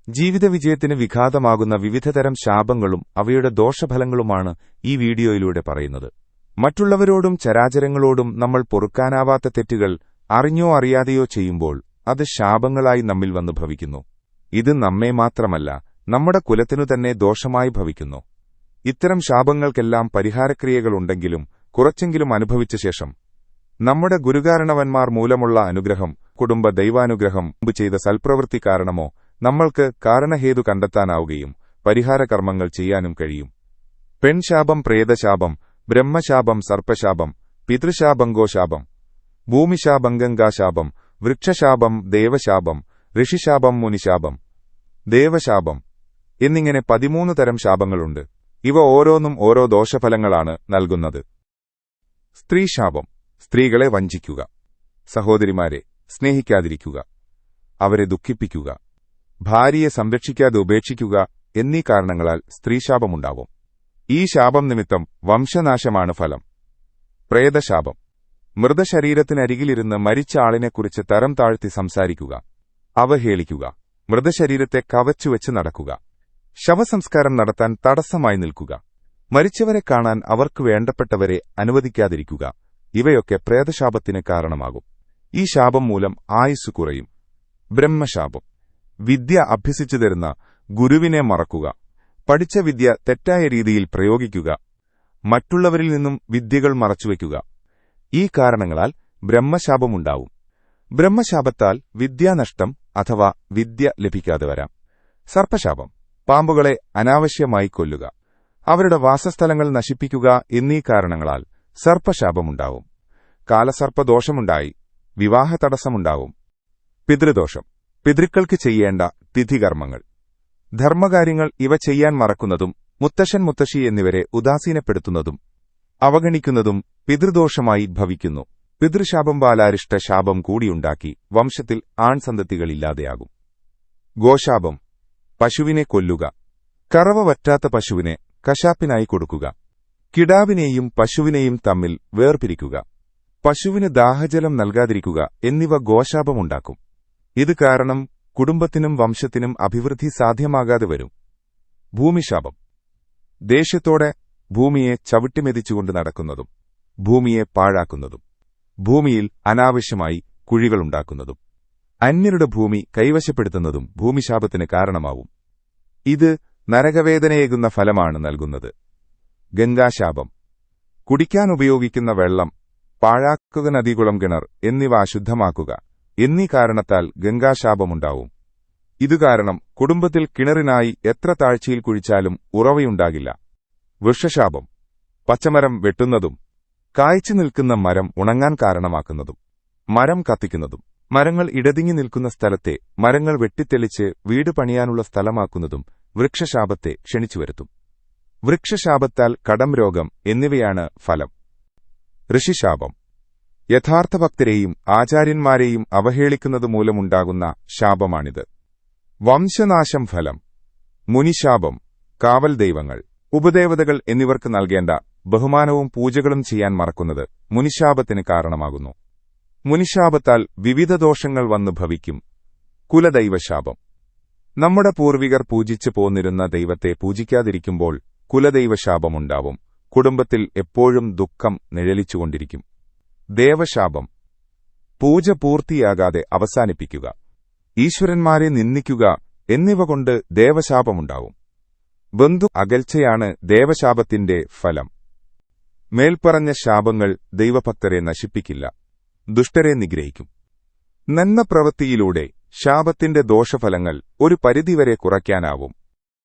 ജീവിതവിജയത്തിന് വിഘാതമാകുന്ന വിവിധതരം ശാപങ്ങളും അവയുടെ ദോഷഫലങ്ങളുമാണ് ഈ വീഡിയോയിലൂടെ പറയുന്നത്. മറ്റുള്ളവരോടും ചരാചരങ്ങളോടും നമ്മൾ പൊറുക്കാനാവാത്ത തെറ്റുകൾ അറിഞ്ഞോ അറിയാതെയോ ചെയ്യുമ്പോൾ അത് ശാപങ്ങളായി നമ്മിൽ വന്നു ഭവിക്കുന്നു. ഇത് നമ്മെ മാത്രമല്ല, നമ്മുടെ കുലത്തിനു തന്നെ ദോഷമായി ഭവിക്കുന്നു. ഇത്തരം ശാപങ്ങൾക്കെല്ലാം പരിഹാരക്രിയകളുണ്ടെങ്കിലും കുറച്ചെങ്കിലും അനുഭവിച്ച ശേഷം നമ്മുടെ ഗുരുകാരണവന്മാർ മൂലമുള്ള അനുഗ്രഹം, കുടുംബ ദൈവാനുഗ്രഹം, മുമ്പ് ചെയ്ത സൽപ്രവൃത്തി കാരണമോ നമ്മൾക്ക് കാരണഹേതു കണ്ടെത്താനാവുകയും പരിഹാരകർമ്മങ്ങൾ ചെയ്യാനും കഴിയും. പെൺശാപം, പ്രേതശാപം, ബ്രഹ്മശാപം, സർപ്പശാപം, പിതൃശാപം, ഗോശാപം, ഭൂമിശാപം, ഗംഗാശാപം, വൃക്ഷശാപം, ദേവശാപം, ഋഷിശാപം, മുനിശാപം, ദേവശാപം എന്നിങ്ങനെ 13 തരം ശാപങ്ങളുണ്ട്. ഇവ ഓരോന്നും ഓരോ ദോഷഫലങ്ങളാണ് നൽകുന്നത്. സ്ത്രീശാപം: സ്ത്രീകളെ വഞ്ചിക്കുക, സഹോദരിമാരെ സ്നേഹിക്കാതിരിക്കുക, അവരെ ദുഃഖിപ്പിക്കുക, ഭാര്യയെ സംരക്ഷിക്കാതെ ഉപേക്ഷിക്കുക എന്നീ കാരണങ്ങളാൽ സ്ത്രീശാപമുണ്ടാവും. ഈ ശാപം നിമിത്തം വംശനാശമാണ് ഫലം. പ്രേതശാപം: മൃതശരീരത്തിനരികിലിരുന്ന് മരിച്ച ആളിനെക്കുറിച്ച് തരം താഴ്ത്തി സംസാരിക്കുക, അവഹേളിക്കുക, മൃതശരീരത്തെ കവച്ചുവെച്ച് നടക്കുക, ശവസംസ്കാരം നടത്താൻ തടസ്സമായി നിൽക്കുക, മരിച്ചവരെ കാണാൻ അവർക്ക് വേണ്ടപ്പെട്ടവരെ അനുവദിക്കാതിരിക്കുക, ഇവയൊക്കെ പ്രേതശാപത്തിന് കാരണമാകും. ഈ ശാപം മൂലം ആയുസ്സു കുറയും. ബ്രഹ്മശാപം: വിദ്യ അഭ്യസിച്ചു തരുന്ന ഗുരുവിനെ മറക്കുക, പഠിച്ച വിദ്യ തെറ്റായ രീതിയിൽ പ്രയോഗിക്കുക, മറ്റുള്ളവരിൽ നിന്നും വിദ്യകൾ മറച്ചുവെക്കുക. ഈ കാരണങ്ങളാൽ ബ്രഹ്മശാപമുണ്ടാവും. ബ്രഹ്മശാപത്താൽ വിദ്യാനഷ്ടം അഥവാ വിദ്യ ലഭിക്കാതെ വരാം. സർപ്പശാപം: പാമ്പുകളെ അനാവശ്യമായി കൊല്ലുക, അവരുടെ വാസസ്ഥലങ്ങൾ നശിപ്പിക്കുക എന്നീ കാരണങ്ങളാൽ സർപ്പശാപമുണ്ടാവും. കാലസർപ്പദോഷമുണ്ടായി വിവാഹ തടസ്സമുണ്ടാവും. പിതൃദോഷം: പിതൃക്കൾക്ക് ചെയ്യേണ്ട തിഥികർമ്മങ്ങൾ, ധർമ്മകാര്യങ്ങൾ ഇവ ചെയ്യാൻ മറക്കുന്നതും മുത്തശ്ശൻ മുത്തശ്ശി എന്നിവരെ ഉദാസീനപ്പെടുത്തുന്നതും അവഗണിക്കുന്നതും പിതൃദോഷമായി ഭവിക്കുന്നു. പിതൃശാപം ബാലാരിഷ്ട ശാപം കൂടിയുണ്ടാക്കി വംശത്തിൽ ആൺസന്തതികളില്ലാതെയാകും. ഗോശാപം: പശുവിനെ കൊല്ലുക, കറവ വറ്റാത്ത പശുവിനെ കശാപ്പിനായി കൊടുക്കുക, കിടാവിനെയും പശുവിനെയും തമ്മിൽ വേർപിരിക്കുക, പശുവിന് ദാഹജലം നൽകാതിരിക്കുക എന്നിവ ഗോശാപമുണ്ടാക്കും. ഇത് കാരണം കുടുംബത്തിനും വംശത്തിനും അഭിവൃദ്ധി സാധ്യമാകാതെ വരും. ഭൂമിശാപം: ദേഷ്യത്തോടെ ഭൂമിയെ ചവിട്ടിമെതിച്ചുകൊണ്ട് നടക്കുന്നതും ഭൂമിയെ പാഴാക്കുന്നതും ഭൂമിയിൽ അനാവശ്യമായി കുഴികളുണ്ടാക്കുന്നതും അന്യരുടെ ഭൂമി കൈവശപ്പെടുത്തുന്നതും ഭൂമിശാപത്തിന് കാരണമാവും. ഇത് നരകവേദനയേകുന്ന ഫലമാണ് നൽകുന്നത്. ഗംഗാശാപം: കുടിക്കാനുപയോഗിക്കുന്ന വെള്ളം പാഴാക്കുക, നദികുളം, കിണർ എന്നിവ അശുദ്ധമാക്കുക എന്നീ കാരണത്താൽ ഗംഗാശാപമുണ്ടാവും. ഇതുകാരണം കുടുംബത്തിൽ കിണറിനായി എത്ര താഴ്ചയിൽ കുഴിച്ചാലും ഉറവയുണ്ടാകില്ല. വൃക്ഷശാപം: പച്ചമരം വെട്ടുന്നതും കായ്ച്ചു നിൽക്കുന്ന മരം ഉണങ്ങാൻ കാരണമാക്കുന്നതും മരം കത്തിക്കുന്നതും മരങ്ങൾ ഇടതിങ്ങി നിൽക്കുന്ന സ്ഥലത്തെ മരങ്ങൾ വെട്ടിത്തെളിച്ച് വീട് പണിയാനുള്ള സ്ഥലമാക്കുന്നതും വൃക്ഷശാപത്തെ ക്ഷണിച്ചുവരുത്തും. വൃക്ഷശാപത്താൽ കടം, രോഗം എന്നിവയാണ് ഫലം. ഋഷിശാപം: യഥാർത്ഥ ഭക്തരെയും ആചാര്യന്മാരെയും അവഹേളിക്കുന്നത് മൂലമുണ്ടാകുന്ന ശാപമാണിത്. വംശനാശം ഫലം. മുനിശാപം: കാവൽ ദൈവങ്ങൾ, ഉപദേവതകൾ എന്നിവർക്ക് നൽകേണ്ട ബഹുമാനവും പൂജകളും ചെയ്യാൻ മറക്കുന്നത് മുനിശാപത്തിന് കാരണമാകുന്നു. മുനിശാപത്താൽ വിവിധ ദോഷങ്ങൾ വന്നു ഭവിക്കും. കുലദൈവശാപം: നമ്മുടെ പൂർവികർ പൂജിച്ചു പോന്നിരുന്ന ദൈവത്തെ പൂജിക്കാതിരിക്കുമ്പോൾ കുലദൈവശാപമുണ്ടാവും. കുടുംബത്തിൽ എപ്പോഴും ദുഃഖം നിഴലിച്ചുകൊണ്ടിരിക്കും. ദേവശാപം: പൂജ പൂർത്തിയാകാതെ അവസാനിപ്പിക്കുക, ഈശ്വരന്മാരെ നിന്ദിക്കുക എന്നിവ കൊണ്ട് ദേവശാപമുണ്ടാവും. ബന്ധു അകൽച്ചയാണ് ദേവശാപത്തിന്റെ ഫലം. മേൽപ്പറഞ്ഞ ശാപങ്ങൾ ദൈവഭക്തരെ നശിപ്പിക്കില്ല, ദുഷ്ടരെ നിഗ്രഹിക്കും. നന്മ പ്രവൃത്തിയിലൂടെ ശാപത്തിന്റെ ദോഷഫലങ്ങൾ ഒരു പരിധിവരെ കുറയ്ക്കാനാവും.